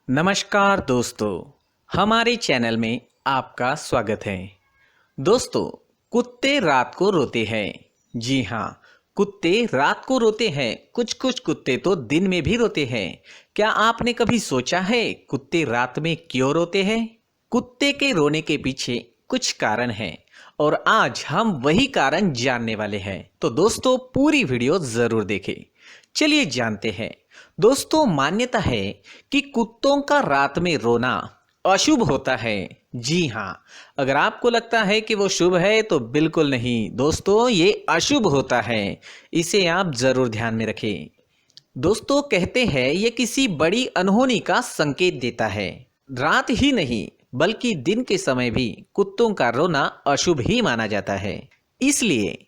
नमस्कार दोस्तों, हमारे चैनल में आपका स्वागत है। दोस्तों, कुत्ते रात को रोते हैं। जी हाँ, कुत्ते रात को रोते हैं। कुछ कुछ कुत्ते तो दिन में भी रोते हैं। क्या आपने कभी सोचा है कुत्ते रात में क्यों रोते हैं? कुत्ते के रोने के पीछे कुछ कारण हैं और आज हम वही कारण जानने वाले हैं। तो दोस्तों, पूरी वीडियो जरूर देखें। चलिए जानते हैं। दोस्तों, मान्यता है कि कुत्तों का रात में रोना अशुभ होता है। जी हाँ, अगर आपको लगता है कि वो शुभ है तो बिल्कुल नहीं दोस्तों, ये अशुभ होता है। इसे आप जरूर ध्यान में रखें। दोस्तों, कहते हैं ये किसी बड़ी अनहोनी का संकेत देता है। रात ही नहीं बल्कि दिन के समय भी कुत्तों का रोना अशुभ ही माना जाता है। इसलिए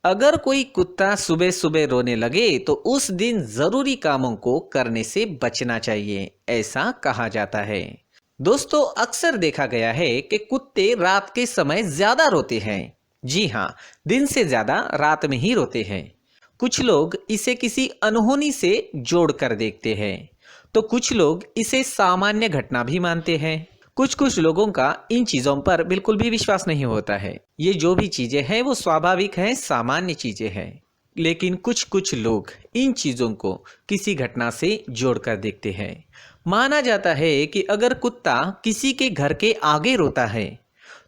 अगर कोई कुत्ता सुबह सुबह रोने लगे तो उस दिन जरूरी कामों को करने से बचना चाहिए, ऐसा कहा जाता है। दोस्तों, अक्सर देखा गया है कि कुत्ते रात के समय ज्यादा रोते हैं। जी हाँ, दिन से ज्यादा रात में ही रोते हैं। कुछ लोग इसे किसी अनहोनी से जोड़कर देखते हैं, तो कुछ लोग इसे सामान्य घटना भी मानते हैं। कुछ कुछ लोगों का इन चीजों पर बिल्कुल भी विश्वास नहीं होता है। ये जो भी चीजें हैं वो स्वाभाविक हैं, सामान्य चीजें हैं। लेकिन कुछ कुछ लोग इन चीजों को किसी घटना से जोड़कर देखते हैं। माना जाता है कि अगर कुत्ता किसी के घर के आगे रोता है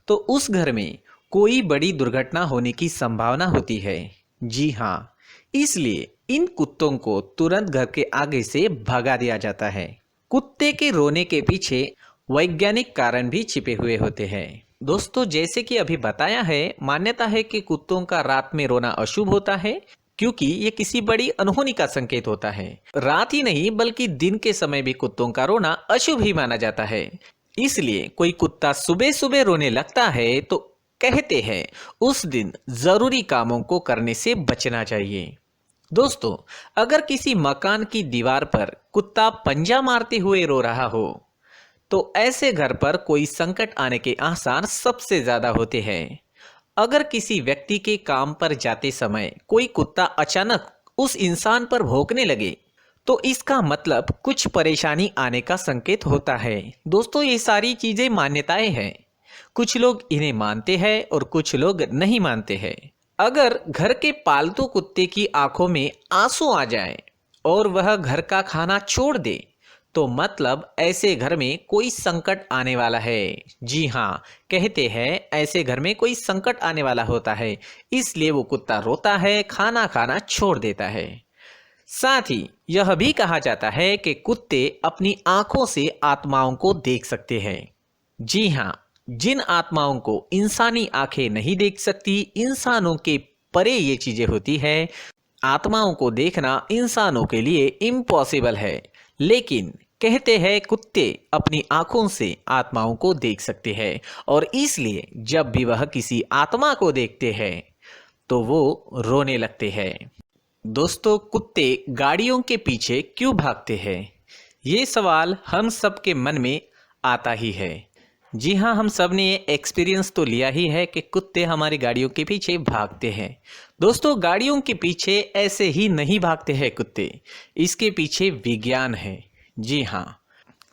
तो उस घर में कोई बड़ी दुर्घटना होने की संभावना होती है। जी हाँ, इसलिए इन कुत्तों को तुरंत घर के आगे से भगा दिया जाता है। कुत्ते के रोने के पीछे वैज्ञानिक कारण भी छिपे हुए होते हैं। दोस्तों, जैसे कि अभी बताया है, मान्यता है कि कुत्तों का रात में रोना अशुभ होता है क्योंकि ये किसी बड़ी अनहोनी का संकेत होता है। रात ही नहीं बल्कि दिन के समय भी कुत्तों का रोना अशुभ ही माना जाता है। इसलिए कोई कुत्ता सुबह सुबह रोने लगता है तो कहते हैं उस दिन जरूरी कामों को करने से बचना चाहिए। दोस्तों, अगर किसी मकान की दीवार पर कुत्ता पंजा मारते हुए रो रहा हो तो ऐसे घर पर कोई संकट आने के आसार सबसे ज्यादा होते हैं। अगर किसी व्यक्ति के काम पर जाते समय कोई कुत्ता अचानक उस इंसान पर भौंकने लगे तो इसका मतलब कुछ परेशानी आने का संकेत होता है। दोस्तों, ये सारी चीजें मान्यताएं हैं। कुछ लोग इन्हें मानते हैं और कुछ लोग नहीं मानते हैं। अगर घर के पालतू कुत्ते की आंखों में आंसू आ जाए और वह घर का खाना छोड़ दे तो मतलब ऐसे घर में कोई संकट आने वाला है। जी हाँ, कहते हैं ऐसे घर में कोई संकट आने वाला होता है, इसलिए वो कुत्ता रोता है, खाना खाना छोड़ देता है। साथ ही यह भी कहा जाता है कि कुत्ते अपनी आंखों से आत्माओं को देख सकते हैं। जी हाँ, जिन आत्माओं को इंसानी आंखें नहीं देख सकती, इंसानों के परे ये चीजें होती है। आत्माओं को देखना इंसानों के लिए इम्पॉसिबल है, लेकिन कहते हैं कुत्ते अपनी आंखों से आत्माओं को देख सकते हैं और इसलिए जब भी वह किसी आत्मा को देखते हैं तो वो रोने लगते हैं। दोस्तों, कुत्ते गाड़ियों के पीछे क्यों भागते हैं? ये सवाल हम सबके मन में आता ही है। जी हाँ, हम सब ने ये एक्सपीरियंस तो लिया ही है कि कुत्ते हमारी गाड़ियों के पीछे भागते हैं। दोस्तों, गाड़ियों के पीछे ऐसे ही नहीं भागते हैं कुत्ते, इसके पीछे विज्ञान है। जी हाँ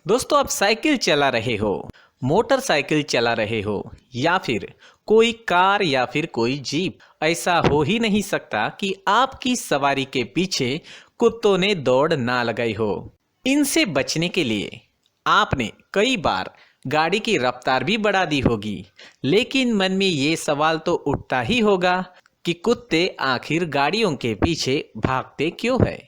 दोस्तों, आप साइकिल चला रहे हो, मोटरसाइकिल चला रहे हो या फिर कोई कार या फिर कोई जीप, ऐसा हो ही नहीं सकता कि आपकी सवारी के पीछे कुत्तों ने दौड़ ना लगाई हो। इनसे बचने के लिए आपने कई बार गाड़ी की रफ्तार भी बढ़ा दी होगी, लेकिन मन में ये सवाल तो उठता ही होगा कि कुत्ते आखिर गाड़ियों के पीछे भागते क्यों है।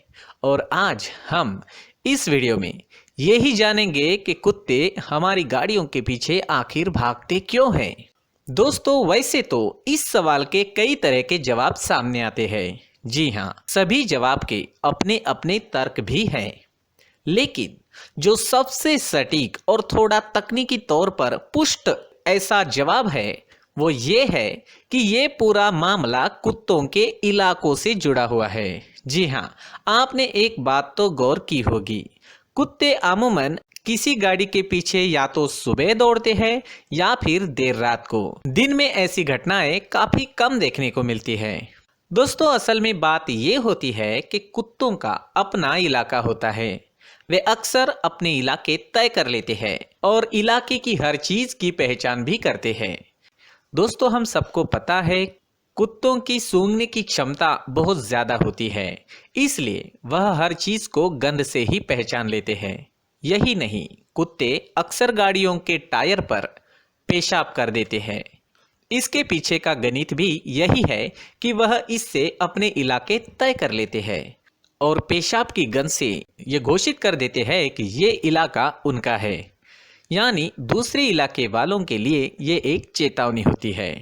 और आज हम इस वीडियो में यही जानेंगे कि कुत्ते हमारी गाड़ियों के पीछे आखिर भागते क्यों हैं। दोस्तों, वैसे तो इस सवाल के कई तरह के जवाब सामने आते हैं। जी हाँ, सभी जवाब के अपने अपने तर्क भी हैं, लेकिन जो सबसे सटीक और थोड़ा तकनीकी तौर पर पुष्ट ऐसा जवाब है वो ये है कि ये पूरा मामला कुत्तों के इलाकों से जुड़ा हुआ है। जी हाँ, आपने एक बात तो गौर की होगी, कुत्ते अमूमन किसी गाड़ी के पीछे या तो सुबह दौड़ते हैं या फिर देर रात को। दिन में ऐसी घटनाएं काफी कम देखने को मिलती है। दोस्तों, असल में बात ये होती है कि कुत्तों का अपना इलाका होता है। वे अक्सर अपने इलाके तय कर लेते हैं और इलाके की हर चीज की पहचान भी करते हैं। दोस्तों, हम सबको पता है कुत्तों की सूंघने की क्षमता बहुत ज्यादा होती है, इसलिए वह हर चीज को गंध से ही पहचान लेते हैं। यही नहीं, कुत्ते अक्सर गाड़ियों के टायर पर पेशाब कर देते हैं। इसके पीछे का गणित भी यही है कि वह इससे अपने इलाके तय कर लेते हैं और पेशाब की गंध से ये घोषित कर देते हैं कि ये इलाका उनका है। यानी दूसरे इलाके वालों के लिए ये एक चेतावनी होती है।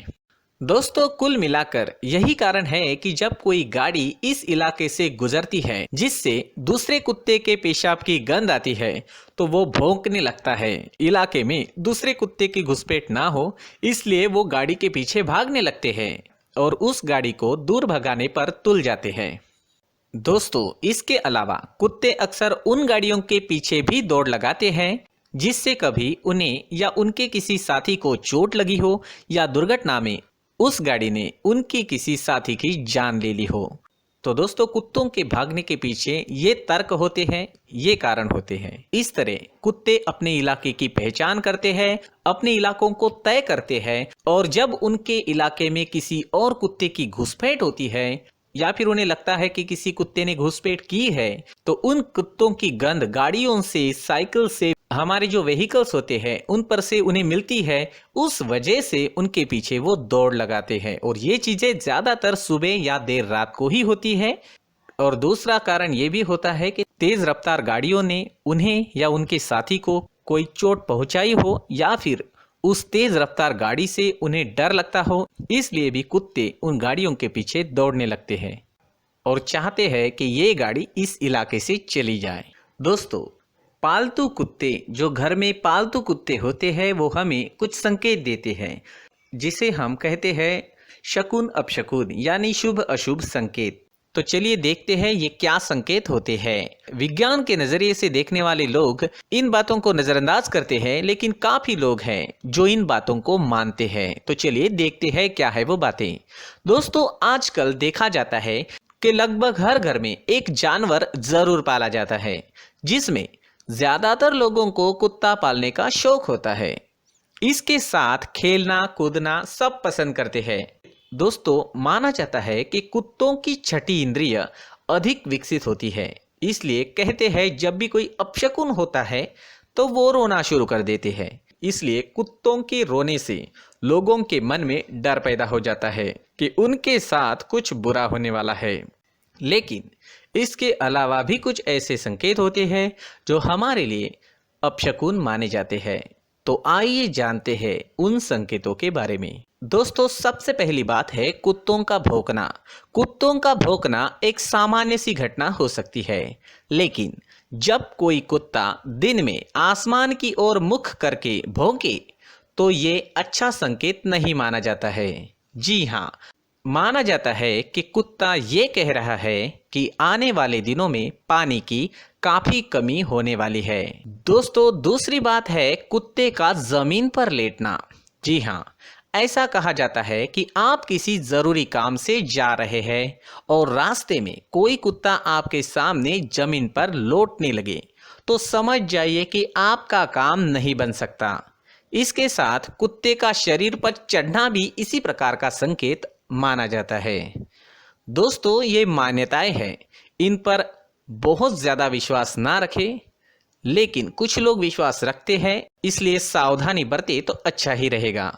दोस्तों, कुल मिलाकर यही कारण है कि जब कोई गाड़ी इस इलाके से गुजरती है जिससे दूसरे कुत्ते के पेशाब की गंध आती है, तो वो भौंकने लगता है। इलाके में दूसरे कुत्ते की घुसपैठ ना हो, इसलिए वो गाड़ी के पीछे भागने लगते हैं और उस गाड़ी को दूर भगाने पर तुल जाते हैं। दोस्तों, इसके अलावा कुत्ते अक्सर उन गाड़ियों के पीछे भी दौड़ लगाते हैं जिससे कभी उन्हें या उनके किसी साथी को चोट लगी हो या दुर्घटना में उस गाड़ी ने उनकी किसी साथी की जान ले ली हो। तो दोस्तों, कुत्तों के भागने के पीछे ये तर्क होते हैं, ये कारण होते हैं। इस तरह कुत्ते अपने इलाके की पहचान करते हैं, अपने इलाकों को तय करते हैं और जब उनके इलाके में किसी और कुत्ते की घुसपैठ होती है या फिर उन्हें लगता है कि किसी कुत्ते ने घुसपैठ की है, तो उन कुत्तों की गंध गाड़ियों से, साइकिल से, हमारे जो व्हीकल्स होते हैं उन पर से उन्हें मिलती है। उस वजह से उनके पीछे वो दौड़ लगाते हैं और ये चीजें ज्यादातर सुबह या देर रात को ही होती है। और दूसरा कारण ये भी होता है कि तेज रफ्तार गाड़ियों ने उन्हें या उनके साथी को कोई चोट पहुंचाई हो या फिर उस तेज रफ्तार गाड़ी से उन्हें डर लगता हो, इसलिए भी कुत्ते उन गाड़ियों के पीछे दौड़ने लगते हैं और चाहते हैं कि ये गाड़ी इस इलाके से चली जाए। दोस्तों, पालतू कुत्ते, जो घर में पालतू कुत्ते होते हैं, वो हमें कुछ संकेत देते हैं जिसे हम कहते हैं शकुन अपशकुन, यानी शुभ अशुभ संकेत। तो चलिए देखते हैं ये क्या संकेत होते हैं। विज्ञान के नजरिए से देखने वाले लोग इन बातों को नजरअंदाज करते हैं, लेकिन काफी लोग हैं जो इन बातों को मानते हैं। तो चलिए देखते हैं क्या है वो बातें। दोस्तों, आजकल देखा जाता है कि लगभग हर घर में एक जानवर जरूर पाला जाता है, जिसमें ज्यादातर लोगों को कुत्ता पालने का शौक होता है। इसके साथ खेलना कूदना सब पसंद करते हैं। दोस्तों, माना जाता है कि कुत्तों की छठी इंद्रिय अधिक विकसित होती है, इसलिए कहते हैं जब भी कोई अपशकुन होता है तो वो रोना शुरू कर देते हैं। इसलिए कुत्तों के रोने से लोगों के मन में डर पैदा हो जाता है कि उनके साथ कुछ बुरा होने वाला है। लेकिन इसके अलावा भी कुछ ऐसे संकेत होते हैं जो हमारे लिए अपशकुन माने जाते हैं। तो आइए जानते हैं उन संकेतों के बारे में। दोस्तों, सबसे पहली बात है कुत्तों का भौंकना। कुत्तों का भौंकना एक सामान्य सी घटना हो सकती है, लेकिन जब कोई कुत्ता दिन में आसमान की ओर मुख करके भौंके तो ये अच्छा संकेत नहीं माना जाता है। जी हाँ, माना जाता है कि कुत्ता ये कह रहा है कि आने वाले दिनों में पानी की काफी कमी होने वाली है। दोस्तों, दूसरी बात है कुत्ते का जमीन पर लेटना। जी हाँ, ऐसा कहा जाता है कि आप किसी जरूरी काम से जा रहे हैं और रास्ते में कोई कुत्ता आपके सामने जमीन पर लौटने लगे तो समझ जाइए कि आपका काम नहीं बन सकता। इसके साथ कुत्ते का शरीर पर चढ़ना भी इसी प्रकार का संकेत माना जाता है। दोस्तों, ये मान्यताएं हैं, इन पर बहुत ज्यादा विश्वास ना रखें, लेकिन कुछ लोग विश्वास रखते हैं, इसलिए सावधानी बरते तो अच्छा ही रहेगा।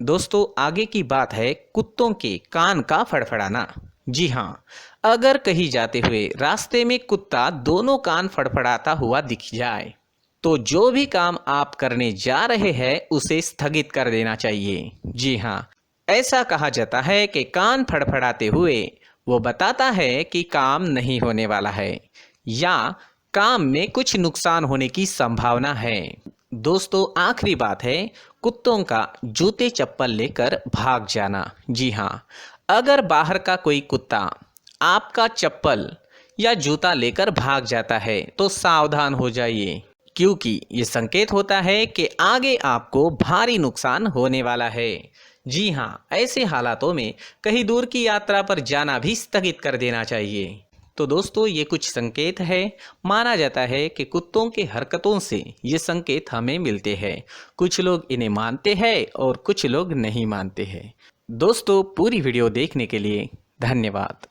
दोस्तों, आगे की बात है कुत्तों के कान का फड़फड़ाना। जी हाँ, अगर कहीं जाते हुए रास्ते में कुत्ता दोनों कान फड़फड़ाता हुआ दिख जाए तो जो भी काम आप करने जा रहे हैं उसे स्थगित कर देना चाहिए। जी हाँ, ऐसा कहा जाता है कि कान फड़फड़ाते हुए वो बताता है कि काम नहीं होने वाला है या काम में कुछ नुकसान होने की संभावना है। दोस्तों, आखिरी बात है कुत्तों का जूते चप्पल लेकर भाग जाना। जी हाँ, अगर बाहर का कोई कुत्ता आपका चप्पल या जूता लेकर भाग जाता है तो सावधान हो जाइए, क्योंकि ये संकेत होता है कि आगे आपको भारी नुकसान होने वाला है। जी हाँ, ऐसे हालातों में कहीं दूर की यात्रा पर जाना भी स्थगित कर देना चाहिए। तो दोस्तों ये कुछ संकेत है। माना जाता है कि कुत्तों के हरकतों से ये संकेत हमें मिलते हैं। कुछ लोग इन्हें मानते हैं और कुछ लोग नहीं मानते हैं। दोस्तों पूरी वीडियो देखने के लिए धन्यवाद।